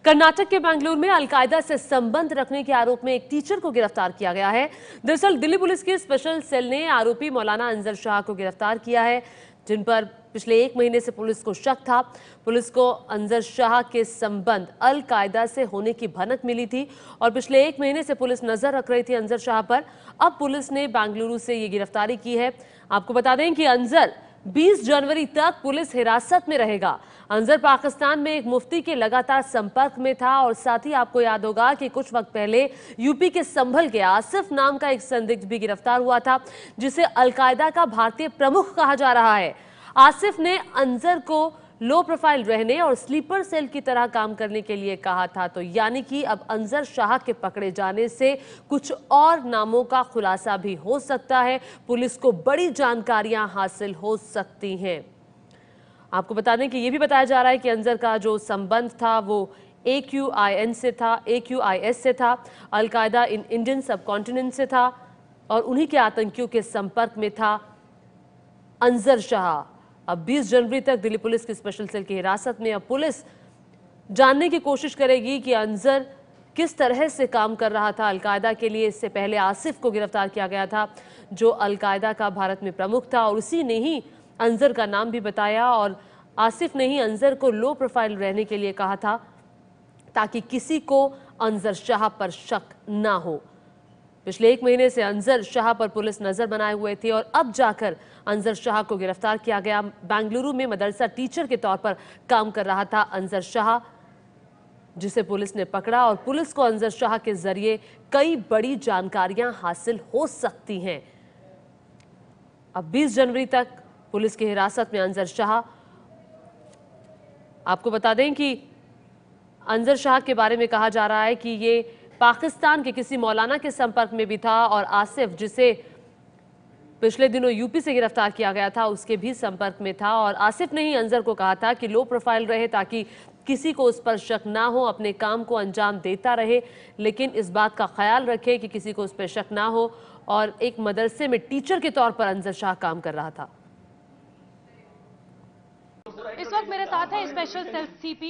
कर्नाटक के बेंगलुरु में अलकायदा से संबंध रखने के आरोप में एक टीचर को गिरफ्तार किया गया है। दरअसल दिल्ली पुलिस की स्पेशल सेल ने आरोपी मौलाना अंजर शाह को गिरफ्तार किया है, जिन पर पिछले 1 महीने से पुलिस को शक था। पुलिस को अंजर शाह के संबंध अलकायदा से होने की भनक मिली थी और पिछले 1 महीने से पुलिस नजर रख रही थी अंजर शाह पर। अब पुलिस ने बेंगलुरु से ये गिरफ्तारी की है। आपको बता दें कि अंजर 20 जनवरी तक पुलिस हिरासत में रहेगा। अंजर पाकिस्तान में एक मुफ्ती के लगातार संपर्क में था और साथ ही आपको याद होगा कि कुछ वक्त पहले यूपी के संभल के आसिफ नाम का एक संदिग्ध भी गिरफ्तार हुआ था, जिसे अलकायदा का भारतीय प्रमुख कहा जा रहा है। आसिफ ने अंजर को लो प्रोफाइल रहने और स्लीपर सेल की तरह काम करने के लिए कहा था। तो यानी कि अब अंजर शाह के पकड़े जाने से कुछ और नामों का खुलासा भी हो सकता है। पुलिस को बड़ी जानकारियां हासिल हो सकती हैं। आपको बता दें कि यह भी बताया जा रहा है कि अंजर का जो संबंध था वो AQIN से था, AQIS से था, अलकायदा इन इंडियन सबकॉन्टिनेंट से था और उन्हीं के आतंकियों के संपर्क में था अंजर शाह। अब 20 जनवरी तक दिल्ली पुलिस की स्पेशल सेल की हिरासत में। अब पुलिस जानने की कोशिश करेगी कि अंजर किस तरह से काम कर रहा था अलकायदा के लिए। इससे पहले आसिफ को गिरफ्तार किया गया था, जो अलकायदा का भारत में प्रमुख था, और उसी ने ही अंजर का नाम भी बताया और आसिफ ने ही अंजर को लो प्रोफाइल रहने के लिए कहा था, ताकि किसी को अंजर शाह पर शक ना हो। पिछले 1 महीने से अंजर शाह पर पुलिस नजर बनाए हुए थी और अब जाकर अंजर शाह को गिरफ्तार किया गया। बेंगलुरु में मदरसा टीचर के तौर पर काम कर रहा था अंजर शाह, जिसे पुलिस ने पकड़ा और पुलिस को अंजर शाह के जरिए कई बड़ी जानकारियां हासिल हो सकती हैं। अब 20 जनवरी तक पुलिस की हिरासत में अंजर शाह। आपको बता दें कि अंजर शाह के बारे में कहा जा रहा है कि ये पाकिस्तान के किसी मौलाना के संपर्क में भी था और आसिफ, जिसे पिछले दिनों यूपी से गिरफ्तार किया गया था, उसके भी संपर्क में था। और आसिफ ने ही अंजर को कहा था कि लो प्रोफाइल रहे ताकि किसी को उस पर शक ना हो, अपने काम को अंजाम देता रहे, लेकिन इस बात का ख्याल रखे कि किसी को उस पर शक ना हो। और एक मदरसे में टीचर के तौर पर अंजर शाह काम कर रहा था। इस वक्त मेरे साथ है स्पेशल सेल CP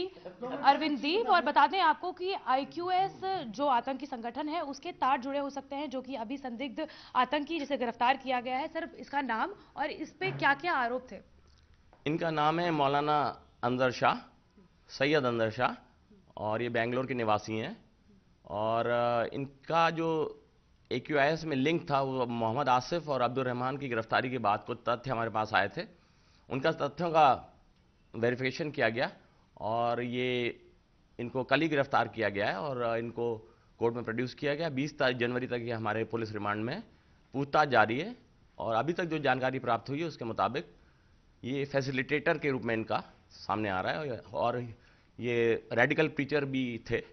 अरविंद दीप, और बता दें आपको कि IQS जो आतंकी संगठन है उसके तार जुड़े हो सकते हैं, जो कि अभी संदिग्ध आतंकी जिसे गिरफ्तार किया गया है। सर, इसका नाम और इस पे क्या क्या आरोप थे? इनका नाम है मौलाना अंजर शाह, सैयद अंजर शाह, और ये बेंगलोर के निवासी हैं। और इनका जो AQIS में लिंक था वो मोहम्मद आसिफ और अब्दुल रहमान की गिरफ्तारी के बाद कुछ तथ्य हमारे पास आए थे। उनका तथ्यों का वेरिफिकेशन किया गया और ये इनको कल ही गिरफ्तार किया गया है और इनको कोर्ट में प्रोड्यूस किया गया। 20 जनवरी तक ये हमारे पुलिस रिमांड में पूछताछ जारी है और अभी तक जो जानकारी प्राप्त हुई है उसके मुताबिक ये फैसिलिटेटर के रूप में इनका सामने आ रहा है और ये रेडिकल प्रीचर भी थे।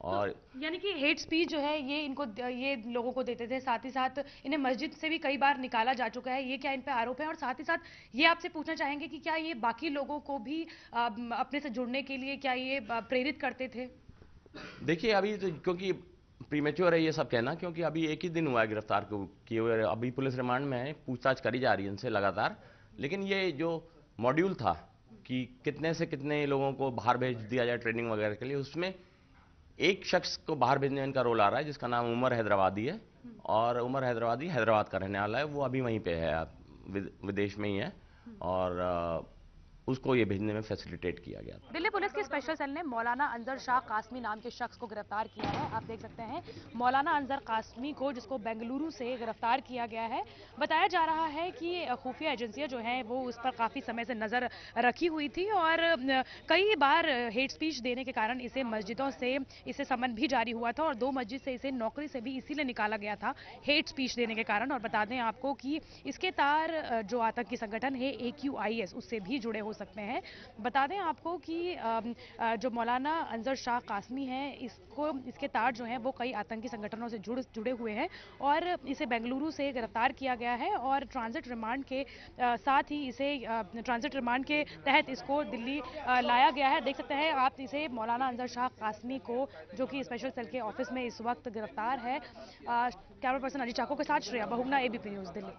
और तो यानी कि हेट स्पीच जो है ये लोगों को देते थे, साथ ही साथ इन्हें मस्जिद से भी कई बार निकाला जा चुका है। ये क्या इन पे आरोप है? और साथ ही साथ ये आपसे पूछना चाहेंगे कि क्या ये बाकी लोगों को भी अपने से जुड़ने के लिए क्या ये प्रेरित करते थे? देखिए, अभी तो क्योंकि प्रीमेच्योर है ये सब कहना, क्योंकि अभी 1 ही दिन हुआ है गिरफ्तार किए हुए। अभी पुलिस रिमांड में है, पूछताछ करी जा रही है इनसे लगातार। लेकिन ये जो मॉड्यूल था कि कितने से कितने लोगों को बाहर भेज दिया जाए ट्रेनिंग वगैरह के लिए, उसमें एक शख्स को बाहर भेजने में इनका रोल आ रहा है, जिसका नाम उमर हैदराबादी है। और उमर हैदराबादी हैदराबाद का रहने वाला है, वो अभी वहीं पे है, विदेश में ही है, और उसको ये भेजने में फैसिलिटेट किया गया। दिल्ली पुलिस की स्पेशल सेल ने मौलाना अंजर शाह कासमी नाम के शख्स को गिरफ्तार किया है। आप देख सकते हैं मौलाना अंजर कासमी को, जिसको बेंगलुरु से गिरफ्तार किया गया है। बताया जा रहा है कि खुफिया एजेंसियां जो हैं वो उस पर काफी समय से नजर रखी हुई थी और कई बार हेट स्पीच देने के कारण इसे मस्जिदों से इसे समन भी जारी हुआ था और 2 मस्जिद से इसे नौकरी से भी इसीलिए निकाला गया था, हेट स्पीच देने के कारण। और बता दें आपको कि इसके तार जो आतंकी संगठन है AQIS उससे भी जुड़े हो सकते हैं। बता दें आपको कि जो मौलाना अंजर शाह कासमी है, इसके तार जो हैं वो कई आतंकी संगठनों से जुड़े हुए हैं और इसे बेंगलुरु से गिरफ्तार किया गया है और ट्रांजिट रिमांड के साथ ही इसे ट्रांजिट रिमांड के तहत इसको दिल्ली लाया गया है। देख सकते हैं आप इसे मौलाना अंजर शाह कासमी को, जो कि स्पेशल सेल के ऑफिस में इस वक्त गिरफ्तार है। कैमरा पर्सन अजीत चाको के साथ श्रेया बहुगुणा, ABP न्यूज़, दिल्ली।